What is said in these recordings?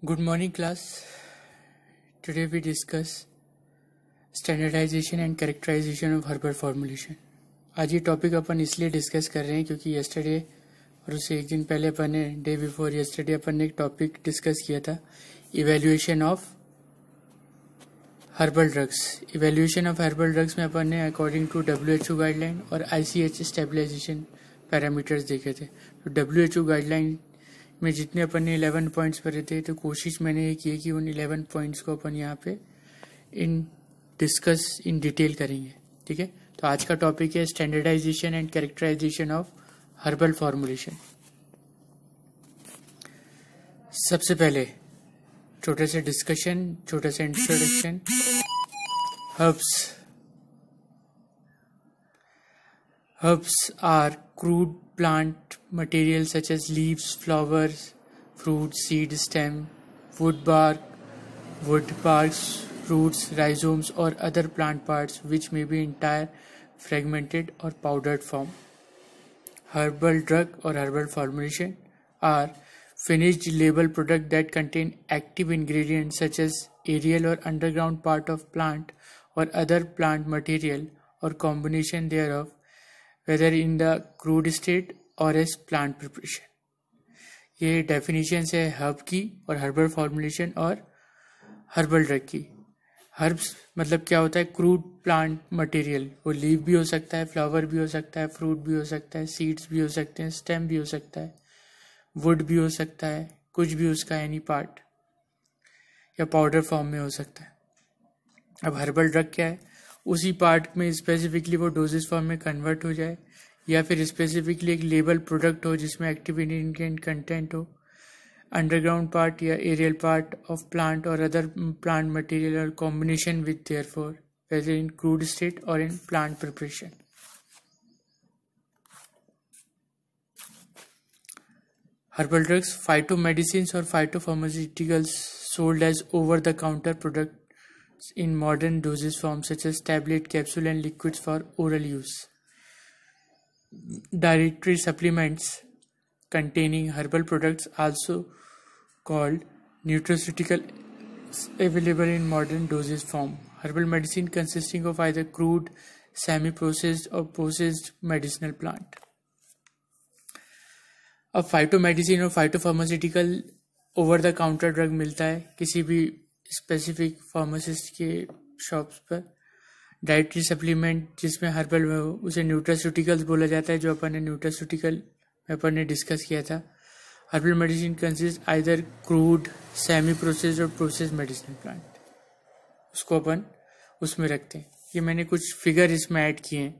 Good morning, class. Today we discuss standardization and characterization of herbal formulation. आज ये topic अपन इसलिए discuss कर रहे हैं क्योंकि yesterday और उससे एक दिन पहले अपन ने डे बिफोर yesterday अपन ने एक टॉपिक डिस्कस किया था evaluation of herbal drugs. Evaluation of herbal drugs में अपन ने अकॉर्डिंग टू WHO गाइडलाइन और ICH स्टेबलाइजेशन पैरामीटर्स देखे थे. तो WHO गाइडलाइन में जितने अपन ने 11 पॉइंट्स पढ़े थे तो कोशिश मैंने ये की कि उन 11 पॉइंट्स को अपन यहाँ पे डिस्कस इन डिटेल करेंगे. ठीक है, तो आज का टॉपिक है standardisation and characterisation of herbal formulation. सबसे पहले छोटा सा डिस्कशन, छोटा सा introduction. Herbs are crude plant materials such as leaves, flowers, fruit, seed, stem, wood barks, roots, rhizomes or other plant parts which may be entire, fragmented or powdered form. Herbal drug or herbal formulation are finished label product that contain active ingredients such as aerial or underground part of plant or other plant material or combination thereof, whether in the crude state or as plant preparation. ये definition है herb की और herbal formulation और herbal drug की. Herbs मतलब क्या होता है? Crude plant material. वो लीफ भी हो सकता है, फ्लावर भी हो सकता है, फ्रूट भी हो सकता है, सीड्स भी हो सकते हैं, स्टेम भी हो सकता है, वुड भी हो सकता है, कुछ भी उसका एनी पार्ट, या पाउडर फॉर्म में हो सकता है. अब हर्बल ड्रग क्या है? उसी पार्ट में स्पेसिफिकली वो डोजेस फॉर्म में कन्वर्ट हो जाए या फिर स्पेसिफिकली एक लेबल प्रोडक्ट हो जिसमें एक्टिव इंग्रेडिएंट कंटेंट हो, अंडरग्राउंड पार्ट या एरियल पार्ट ऑफ प्लांट और अदर प्लांट मटेरियल और combination with therefore whether in crude state और in plant preparation. Herbal drugs, phytomedicines or phytopharmaceuticals sold as over-the-counter products in modern dosage forms such as tablet, capsule and liquids for oral use. Dietary supplements containing herbal products also called nutraceuticals available in modern dosage form. Herbal medicine consisting of either crude, semi-processed or processed medicinal plant. अब phytomedicine और फाइटोफार्मास्यूटिकल over the counter drug मिलता है किसी भी specific pharmacist के shops पर. Dietary supplement जिसमें herbal में हो उसे न्यूट्रास्यूटिकल्स बोला जाता है, जो अपन ने न्यूट्रास्यूटिकल में अपन ने डिस्कस किया था. Herbal medicine consist either crude, semi processed और प्रोसेस्ड मेडिसिनल प्लांट. उसको अपन उसमें रखते हैं. ये मैंने कुछ फिगर इसमें ऐड किए हैं.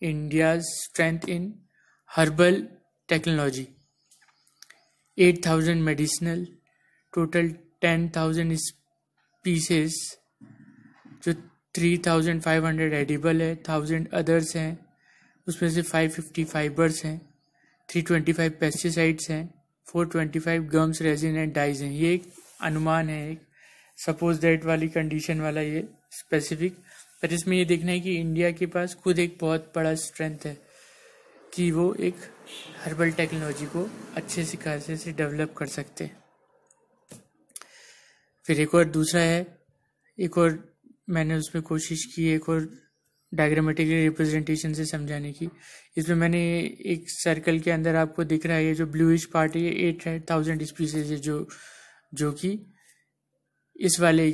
India's strength in herbal technology 8,000 medicinal, total 10,000 species, जो 3,500 edible है, 1,000 others हैं, उसमें से 550 fibers हैं, 325 pesticides हैं, 425 gums, resin and dyes हैं. ये एक अनुमान है, एक सपोज दैट वाली कंडीशन वाला ये स्पेसिफिक. पर इसमें ये देखना है कि इंडिया के पास खुद एक बहुत बड़ा स्ट्रेंथ है कि वो एक हर्बल टेक्नोलॉजी को अच्छे से खासे से डेवलप कर सकते हैं. फिर एक और दूसरा है, एक और मैंने उसमें कोशिश की एक और डायग्रामेटिक रिप्रेजेंटेशन से समझाने की. इसमें मैंने एक सर्कल के अंदर आपको दिख रहा है ये जो ब्लूइश पार्ट है, ये 8,000 स्पीसीज है जो कि इस वाले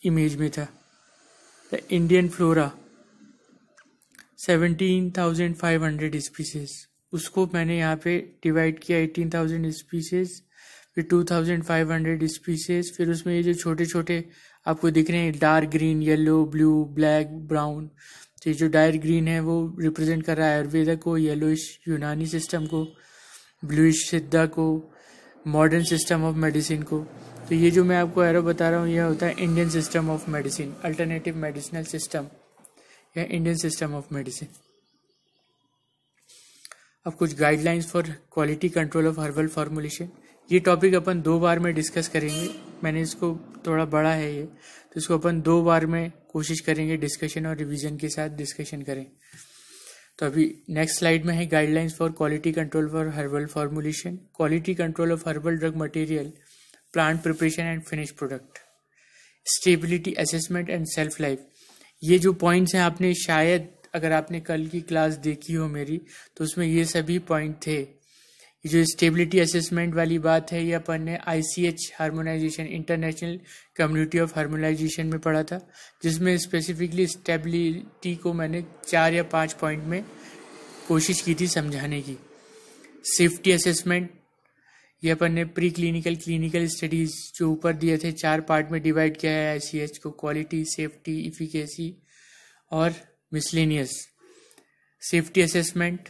इमेज में था. द इंडियन फ्लोरा 17,500 स्पीसीज, उसको मैंने यहाँ पे डिवाइड किया 18,000 स्पीसीज, फिर 2,500 स्पीसीज, फिर उसमें ये जो छोटे छोटे आपको दिख रहे हैं dark green, yellow, blue, black, brown. तो ये जो डार्क ग्रीन है वो रिप्रेजेंट कर रहा है आयुर्वेदा को, येलोइश यूनानी सिस्टम को, ब्लूइश सिद्धा को, मॉडर्न सिस्टम ऑफ मेडिसिन को. तो ये जो मैं आपको एरो बता रहा हूँ यह होता है Indian system of medicine, alternative medicinal system या इंडियन सिस्टम ऑफ मेडिसिन. अब कुछ guidelines for quality control of herbal formulation. ये टॉपिक अपन 2 बार में डिस्कस करेंगे. मैंने इसको थोड़ा बड़ा है ये, तो इसको अपन 2 बार में कोशिश करेंगे डिस्कशन और रिवीजन के साथ डिस्कशन करें. तो अभी नेक्स्ट स्लाइड में है guidelines for quality control for herbal formulation, quality control of herbal drug material, plant preparation and finish product, stability assessment and self life. ये जो पॉइंट्स हैं आपने शायद अगर आपने कल की क्लास देखी हो मेरी तो उसमें ये सभी पॉइंट थे। ये जो स्टेबिलिटी असेसमेंट वाली बात है ये अपन ने ICH harmonisation, international community of harmonisation में पढ़ा था, जिसमें स्पेसिफिकली स्टेबिलिटी को मैंने 4 या 5 पॉइंट में कोशिश की थी समझाने की। सेफ्टी असेसमेंट ये अपन ने प्री क्लिनिकल, क्लिनिकल स्टडीज जो ऊपर दिए थे 4 पार्ट में डिवाइड किया है ICH को, क्वालिटी, सेफ्टी, इफिकेसी और miscellaneous. Safety assessment,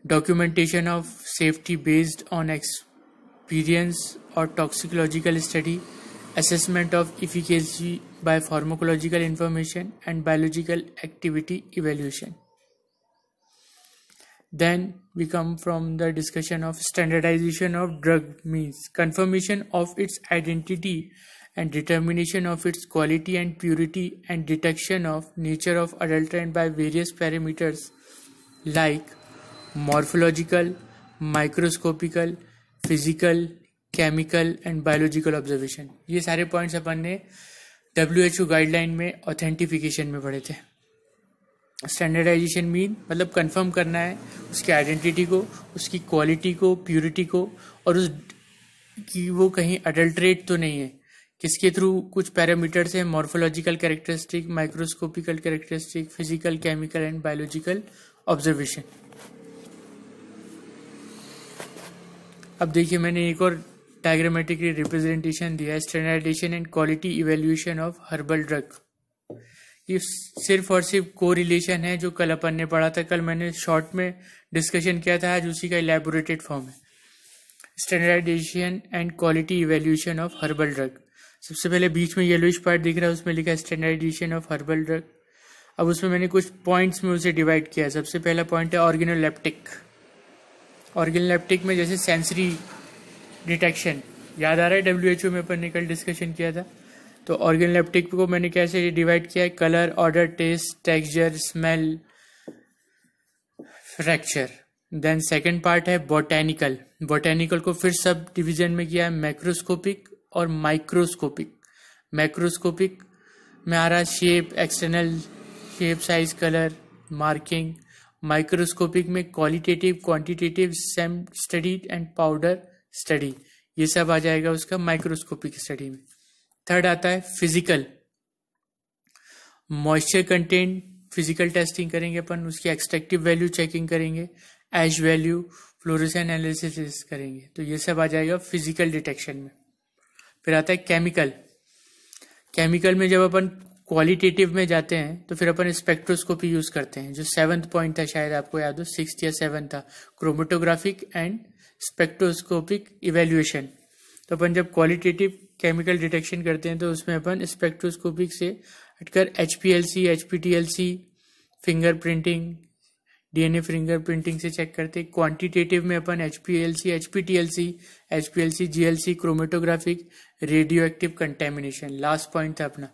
documentation of safety based on experience or toxicological study, assessment of efficacy by pharmacological information and biological activity evaluation. Then we come from the discussion of standardization of drug, means confirmation of its identity and determination of its quality and purity and detection of nature of adulterant by various parameters like morphological, microscopical, physical, chemical and biological observation। ये सारे points अपन ने WHO guideline में authentication में पढ़े थे। Standardisation mean मतलब confirm करना है उसकी आइडेंटिटी को, उसकी क्वालिटी को, प्यूरिटी को, और उस कि वो कहीं अडल्ट्रेट तो नहीं है। किसके थ्रू? कुछ पैरामीटर्स हैं, morphological characteristic, microscopical characteristic, physical, chemical and biological observation. अब देखिए मैंने एक और डायग्रामेटिक रिप्रेजेंटेशन दिया है, standardisation and quality evaluation of herbal drug. ये सिर्फ और सिर्फ को रिलेशन है जो कल अपन ने पढ़ा था, कल मैंने शॉर्ट में डिस्कशन किया था, आज उसी का इलैबोरेटेड फॉर्म है। Standardisation and quality evaluation of herbal drug. सबसे पहले बीच में येलोइश पार्ट दिख रहा है, उसमें लिखा है स्टैंडर्डाइजेशन ऑफ हर्बल ड्रग। अब उसमें मैंने कुछ पॉइंट्स में उसे डिवाइड किया है। सबसे पहला पॉइंट है ऑर्गेनोलेप्टिक। ऑर्गेनोलेप्टिक में जैसे सेंसरी डिटेक्शन, याद आ रहा है WHO में अपन ने कल डिस्कशन किया था। तो ऑर्गेनोलेप्टिक को मैंने कैसे डिवाइड किया है? Colour, order, taste, texture, smell, fracture. Then second part है बोटेनिकल। बोटेनिकल को फिर सब डिवीजन में किया है, मैक्रोस्कोपिक और माइक्रोस्कोपिक। मैक्रोस्कोपिक में आ रहा shape, external shape, size, colour, marking. Microscopic में qualitative, quantitative, same study and powder study, ये सब आ जाएगा उसका माइक्रोस्कोपिक स्टडी में। थर्ड आता है physical. Moisture content physical testing करेंगे अपन, उसकी एक्सट्रैक्टिव वैल्यू चेकिंग करेंगे, एश वैल्यू, फ्लोरेसेंस एनालिसिस करेंगे। तो ये सब आ जाएगा फिजिकल डिटेक्शन में। फिर आता है केमिकल। केमिकल में जब अपन क्वालिटेटिव में जाते हैं तो फिर अपन स्पेक्ट्रोस्कोपी यूज करते हैं, जो 7th पॉइंट था, शायद आपको याद हो, 6th या 7th था, क्रोमेटोग्राफिक एंड स्पेक्ट्रोस्कोपिक इवेल्युएशन। तो अपन जब क्वालिटेटिव केमिकल डिटेक्शन करते हैं तो उसमें अपन स्पेक्ट्रोस्कोपिक से हटकर HPLC, HPTLC, fingerprinting, DNA fingerprinting से चेक करते हैं। क्वांटिटेटिव में अपन HPLC, HPTLC, GLC, chromatographic, radio active contamination, last point था अपना।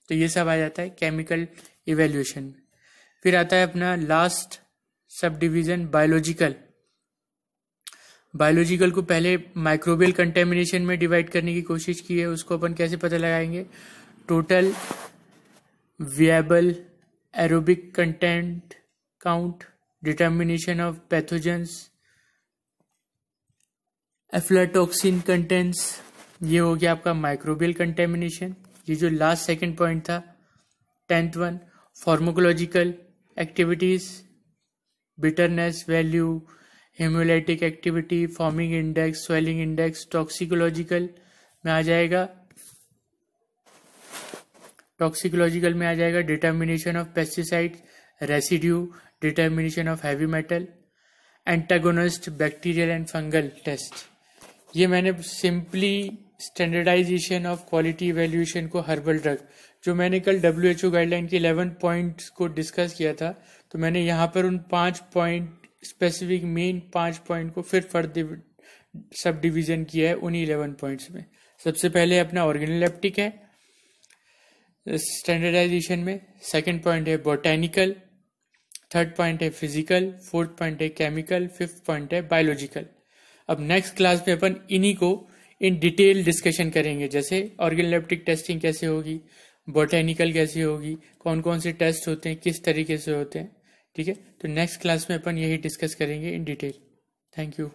तो ये सब आ जाता है केमिकल इवेल्युएशन में। फिर आता है अपना last sub division biological. Biological को पहले माइक्रोबियल कंटेमिनेशन में डिवाइड करने की कोशिश की है। उसको अपन कैसे पता लगाएंगे? Total viable aerobic content count, determination of pathogens, aflatoxin contents, ये हो गया आपका माइक्रोबियल कंटेमिनेशन। ये जो लास्ट सेकंड पॉइंट था 10th one, pharmacological activities, bitterness value, haemolytic activity, forming index, swelling index. Toxicological में आ जाएगा determination of pesticide, residue, determination of heavy metal, antagonist, bacterial and fungal test. ये मैंने simply standardisation of quality evaluation को herbal drug, जो मैंने कल WHO guideline के 11 पॉइंट्स को डिस्कस किया था, तो मैंने यहाँ पर उन 5 पॉइंट स्पेसिफिक मेन 5 पॉइंट को फिर फर्दर सब डिवीजन किया है उन्हीं 11 पॉइंट्स में। सबसे पहले अपना ऑर्गेनोलेप्टिक है स्टैंडर्डाइजेशन में, सेकंड पॉइंट है बोटेनिकल, थर्ड पॉइंट है फिजिकल, फोर्थ पॉइंट है केमिकल, फिफ्थ पॉइंट है बायोलॉजिकल। अब नेक्स्ट क्लास में अपन इन्हीं को इन डिटेल डिस्कशन करेंगे, जैसे ऑर्गेनोलेप्टिक टेस्टिंग कैसे होगी, बोटेनिकल कैसे होगी, कौन कौन से टेस्ट होते हैं, किस तरीके से होते हैं। ठीक है, तो नेक्स्ट क्लास में अपन यही डिस्कस करेंगे इन डिटेल। Thank you.